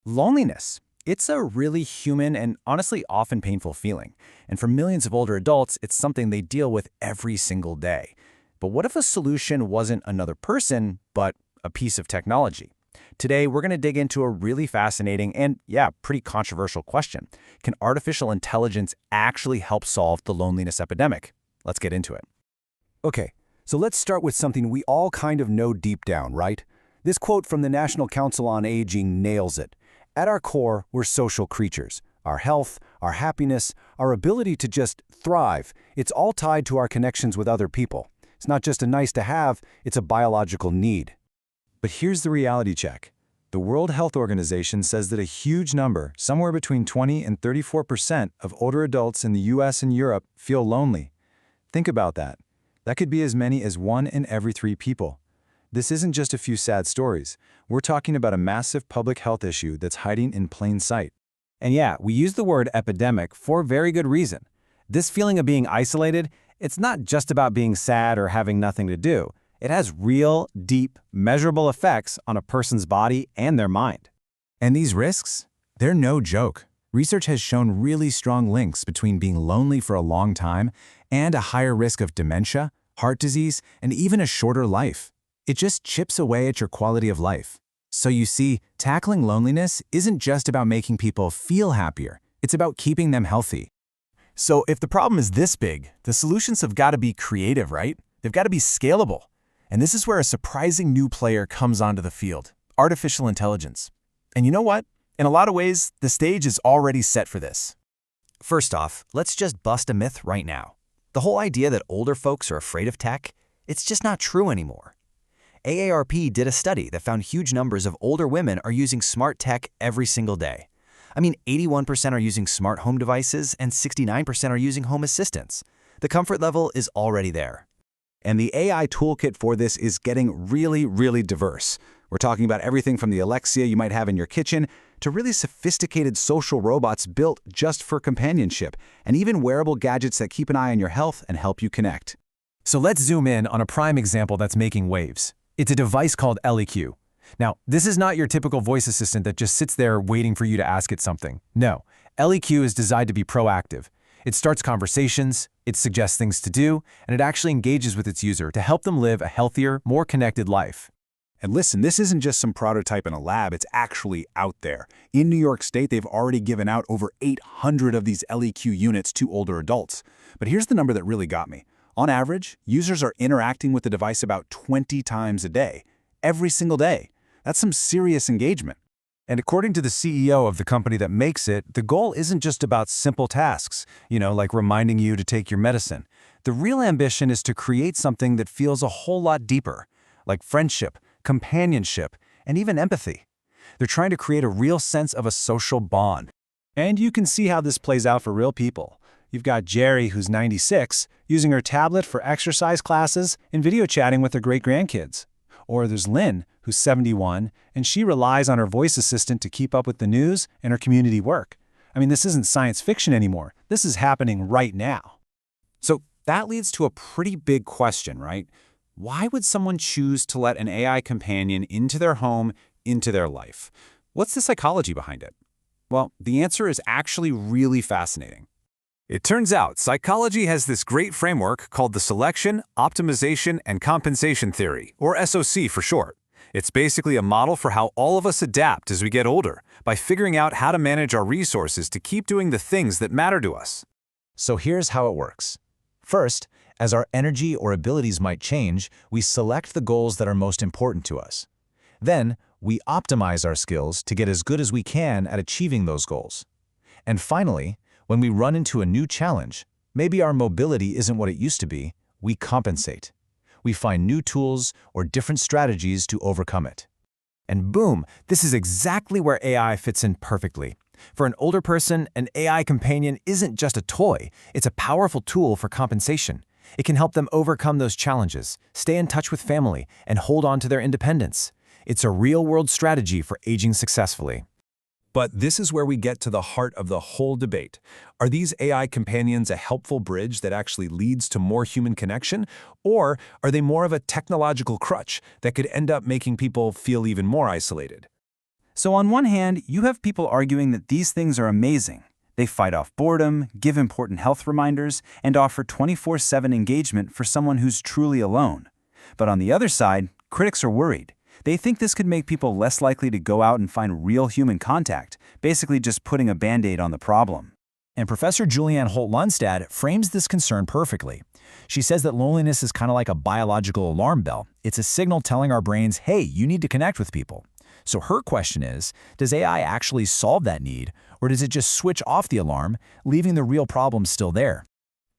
Loneliness. It's a really human and honestly often painful feeling. And for millions of older adults, it's something they deal with every single day. But what if a solution wasn't another person, but a piece of technology? Today, we're going to dig into a really fascinating and, yeah, pretty controversial question. Can artificial intelligence actually help solve the loneliness epidemic? Let's get into it. Okay, so let's start with something we all kind of know deep down, right? This quote from the National Council on Aging nails it. At our core, we're social creatures. Our health, our happiness, our ability to just thrive, it's all tied to our connections with other people. It's not just a nice to have, it's a biological need. But here's the reality check. The World Health Organization says that a huge number, somewhere between 20 and 34% of older adults in the US and Europe feel lonely. Think about that. That could be as many as 1 in every 3 people. This isn't just a few sad stories. We're talking about a massive public health issue that's hiding in plain sight. And yeah, we use the word epidemic for very good reason. This feeling of being isolated, it's not just about being sad or having nothing to do. It has real, deep, measurable effects on a person's body and their mind. And these risks? They're no joke. Research has shown really strong links between being lonely for a long time and a higher risk of dementia, heart disease, and even a shorter life. It just chips away at your quality of life. So you see, tackling loneliness isn't just about making people feel happier. It's about keeping them healthy. So if the problem is this big, the solutions have got to be creative, right? They've got to be scalable. And this is where a surprising new player comes onto the field, artificial intelligence. And you know what? In a lot of ways, the stage is already set for this. First off, let's just bust a myth right now. The whole idea that older folks are afraid of tech, it's just not true anymore. AARP did a study that found huge numbers of older women are using smart tech every single day. I mean, 81% are using smart home devices and 69% are using home assistants. The comfort level is already there. And the AI toolkit for this is getting really diverse. We're talking about everything from the Alexa you might have in your kitchen to really sophisticated social robots built just for companionship, and even wearable gadgets that keep an eye on your health and help you connect. So let's zoom in on a prime example that's making waves. It's a device called LEQ. Now, this is not your typical voice assistant that just sits there waiting for you to ask it something. No, LEQ is designed to be proactive. It starts conversations, it suggests things to do, and it actually engages with its user to help them live a healthier, more connected life. And listen, this isn't just some prototype in a lab, it's actually out there. In New York State, they've already given out over 800 of these LEQ units to older adults. But here's the number that really got me. On average, users are interacting with the device about 20 times a day, every single day. That's some serious engagement. And according to the CEO of the company that makes it, the goal isn't just about simple tasks, like reminding you to take your medicine. The real ambition is to create something that feels a whole lot deeper, like friendship, companionship, and even empathy. They're trying to create a real sense of a social bond. And you can see how this plays out for real people. You've got Jerry, who's 96, using her tablet for exercise classes and video chatting with her great-grandkids. Or there's Lynn, who's 71, and she relies on her voice assistant to keep up with the news and her community work. I mean, this isn't science fiction anymore. This is happening right now. So that leads to a pretty big question, right? Why would someone choose to let an AI companion into their home, into their life? What's the psychology behind it? Well, the answer is actually really fascinating. It turns out psychology has this great framework called the Selection, Optimization, and Compensation Theory, or SOC for short. It's basically a model for how all of us adapt as we get older, by figuring out how to manage our resources to keep doing the things that matter to us. So here's how it works. First, as our energy or abilities might change, we select the goals that are most important to us. Then, we optimize our skills to get as good as we can at achieving those goals. And finally, when we run into a new challenge, maybe our mobility isn't what it used to be, we compensate. We find new tools or different strategies to overcome it. And boom, this is exactly where AI fits in perfectly. For an older person, an AI companion isn't just a toy, it's a powerful tool for compensation. It can help them overcome those challenges, stay in touch with family, and hold on to their independence. It's a real-world strategy for aging successfully. But this is where we get to the heart of the whole debate. Are these AI companions a helpful bridge that actually leads to more human connection? Or are they more of a technological crutch that could end up making people feel even more isolated? So on one hand, you have people arguing that these things are amazing. They fight off boredom, give important health reminders, and offer 24/7 engagement for someone who's truly alone. But on the other side, critics are worried. They think this could make people less likely to go out and find real human contact, basically just putting a Band-Aid on the problem. And Professor Julianne Holt-Lundstad frames this concern perfectly. She says that loneliness is kind of like a biological alarm bell. It's a signal telling our brains, hey, you need to connect with people. So her question is, does AI actually solve that need, or does it just switch off the alarm, leaving the real problem still there?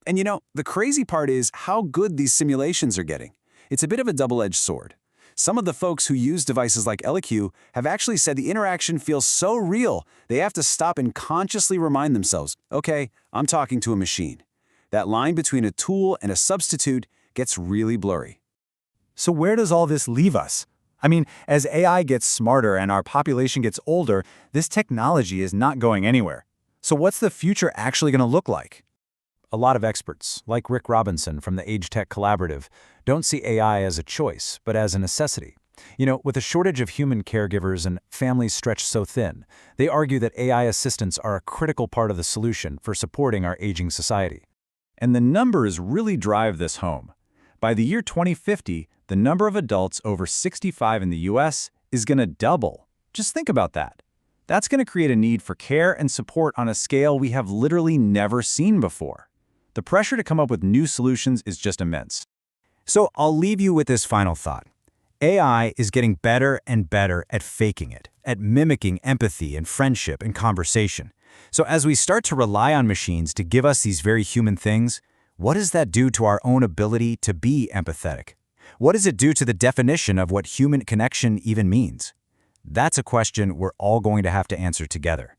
And the crazy part is how good these simulations are getting. It's a bit of a double-edged sword. Some of the folks who use devices like EliQ have actually said the interaction feels so real, they have to stop and consciously remind themselves, okay, I'm talking to a machine. That line between a tool and a substitute gets really blurry. So where does all this leave us? I mean, as AI gets smarter and our population gets older, this technology is not going anywhere. So what's the future actually going to look like? A lot of experts, like Rick Robinson from the Age Tech Collaborative, don't see AI as a choice, but as a necessity. With a shortage of human caregivers and families stretched so thin, they argue that AI assistants are a critical part of the solution for supporting our aging society. And the numbers really drive this home. By the year 2050, the number of adults over 65 in the US is going to double. Just think about that. That's going to create a need for care and support on a scale we have literally never seen before. The pressure to come up with new solutions is just immense. So I'll leave you with this final thought. AI is getting better and better at faking it, at mimicking empathy and friendship and conversation. So as we start to rely on machines to give us these very human things, what does that do to our own ability to be empathetic? What does it do to the definition of what human connection even means? That's a question we're all going to have to answer together.